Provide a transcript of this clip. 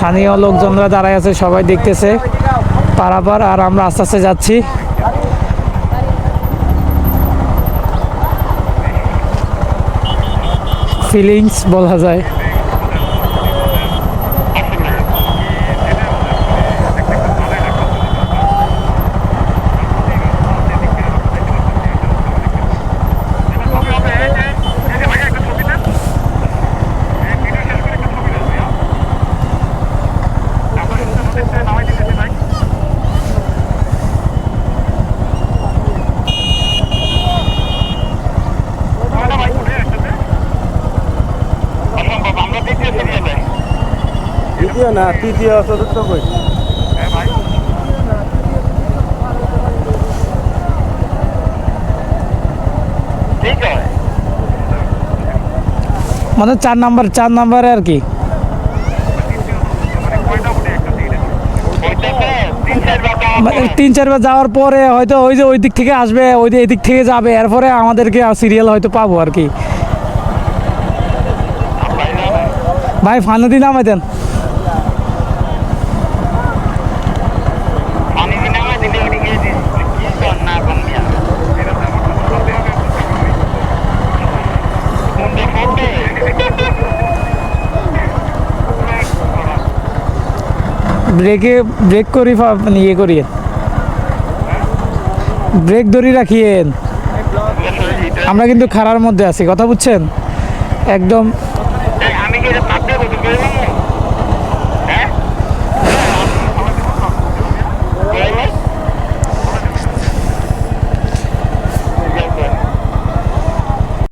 স্থানীয় লোকজনরা দাঁড়ায় আছে, সবাই দেখতেছে পারাপার, আর আমরা আস্তে আস্তে যাচ্ছি। ফিলিংস বলা যায়। দ্বিতীয় না, তৃতীয় চতুর্থ কই? মানে 4 নাম্বারে আর কি। মানে 3-4 বার যাওয়ার পরে হয়তো ওই যে ওই দিক থেকে আসবে, ওই দিক থেকে যাবে, এরপরে আমাদেরকে সিরিয়াল হয়তো পাবো আর কি। ভাই ফানুদি নামাই দেন। ব্রেক করি, ইয়ে করিয়ে ব্রেক ধরে রাখিয়েন। আমরা কিন্তু খাড়ার মধ্যে আছি, কথা বুঝছেন, একদম